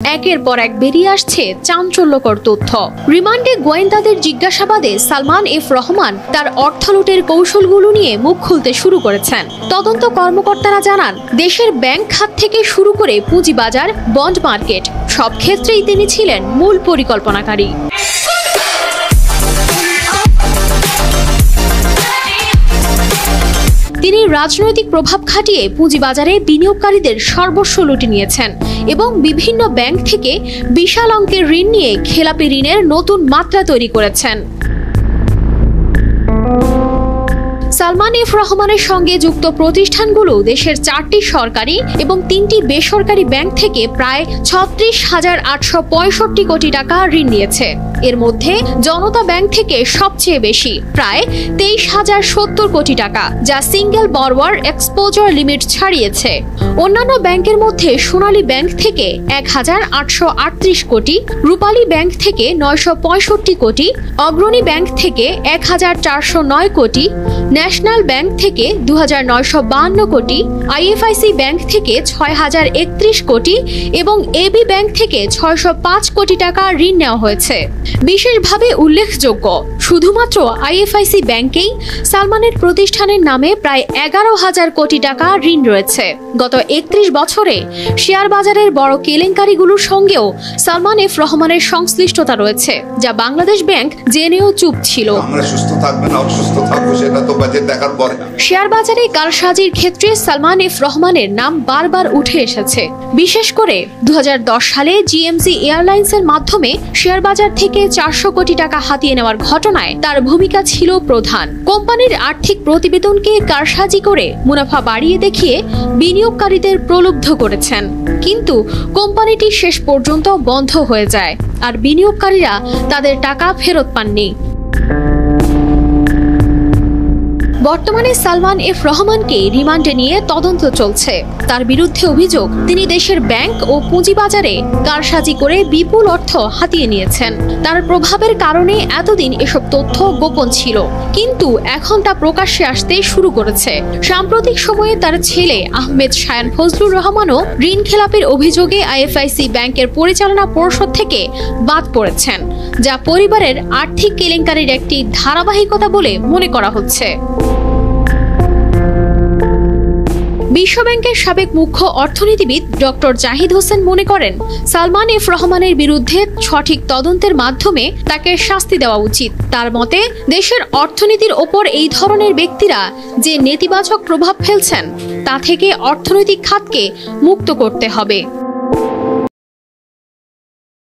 একের পর এক বেরিয়ে আসছে চাঞ্চল্যকর তথ্য। রিমান্ডে গোয়েন্দাদের জিজ্ঞাসাবাদে সালমান এফ রহমান তার অর্থ লুটের কৌশলগুলো নিয়ে মুখ খুলতে শুরু করেছেন। তদন্ত কর্মকর্তারা জানান, দেশের ব্যাংক খাত থেকে শুরু করে পুঁজিবাজার, বন্ড মার্কেট সব ক্ষেত্রেই তিনি ছিলেন মূল পরিকল্পনাকারী। তিনি রাজনৈতিক প্রভাব খাটিয়ে পুঁজিবাজারে বিনিয়োগকারীদের সর্বস্ব লুটে নিয়েছেন এবং বিভিন্ন ব্যাংক থেকে বিশাল অঙ্কের ঋণ নিয়ে খেলাপি ঋণের নতুন মাত্রা তৈরি করেছেন। সালমান এফ রহমানের সঙ্গে যুক্ত প্রতিষ্ঠানগুলো দেশের 4টি সরকারি এবং 3টি বেসরকারি ব্যাংক থেকে প্রায় 36,865 কোটি টাকা ঋণ নিয়েছে। এর মধ্যে জনতা ব্যাংক থেকে সবচেয়ে বেশি, প্রায় 23,070 কোটি টাকা, যা সিঙ্গেল বরোয়ার এক্সপোজার লিমিট ছাড়িয়েছে। অন্যান্য ব্যাংকের মধ্যে সোনালী ব্যাংক থেকে 1,838 কোটি, রূপালী ব্যাংক থেকে 965 কোটি, অগ্রণী ব্যাংক থেকে 1,409 কোটি, ন্যাশনাল ব্যাংক থেকে 2,952 কোটি, আইএফআইসি ব্যাংক থেকে 6,031 কোটি এবং এবি ব্যাংক থেকে 605 কোটি টাকা ঋণ নেওয়া হয়েছে। বিশেষভাবে উল্লেখযোগ্য, শুধুমাত্র আইএফআইসি ব্যাংকেই সালমানের প্রতিষ্ঠানের নামে প্রায় 11,000 কোটি টাকা ঋণ রয়েছে। গত 31 বছরে শেয়ার বাজারের বড় কেলেঙ্কারিগুলোর সঙ্গেও সালমান এফ রহমানের সংশ্লিষ্টতা রয়েছে, যা বাংলাদেশ ব্যাংক জেনেও চুপ ছিল। শেয়ার বাজারে কারসাজির ক্ষেত্রে সালমান এফ রহমানের নাম বারবার উঠে এসেছে। বিশেষ করে 2010 সালে জিএমসি এয়ারলাইন্সের মাধ্যমে শেয়ার বাজার থেকে 400 কোটি টাকা হাতিয়ে নেওয়ার ঘটনায় তার ভূমিকা ছিল প্রধান। কোম্পানির আর্থিক প্রতিবেদনকে কারসাজি করে মুনাফা বাড়িয়ে দেখিয়ে বিনিয়োগকারীদের প্রলুব্ধ করেছেন, কিন্তু কোম্পানিটি শেষ পর্যন্ত বন্ধ হয়ে যায় আর বিনিয়োগকারীরা তাদের টাকা ফেরত পাননি। বর্তমানে সালমান এফ রহমানকে রিমান্ডে নিয়ে তদন্ত চলছে। তার বিরুদ্ধে অভিযোগ, তিনি দেশের ব্যাংক ও পুঁজিবাজারে কারসাজি করে বিপুল অর্থ হাতিয়ে নিয়েছেন। তার প্রভাবের কারণে এতদিন এসব তথ্য গোপন ছিল, কিন্তু এখন তা প্রকাশ্যে আসতে শুরু করেছে। সাম্প্রতিক সময়ে তার ছেলে আহমেদ শায়ান ফজলুর রহমানও ঋণ খেলাপির অভিযোগে আইএফআইসি ব্যাংকের পরিচালনা পর্ষদ থেকে বাদ পড়েছেন, যা পরিবারের আর্থিক কেলেঙ্কারির একটি ধারাবাহিকতা বলে মনে করা হচ্ছে। বিশ্বব্যাংকের সাবেক মুখ্য অর্থনীতিবিদ ডক্টর জাহিদ হোসেন মনে করেন, সালমান এফ রহমানের বিরুদ্ধে সঠিক তদন্তের মাধ্যমে তাকে শাস্তি দেওয়া উচিত। তার মতে, দেশের অর্থনীতির ওপর এই ধরনের ব্যক্তিরা যে নেতিবাচক প্রভাব ফেলছেন, তা থেকে অর্থনৈতিক খাতকে মুক্ত করতে হবে।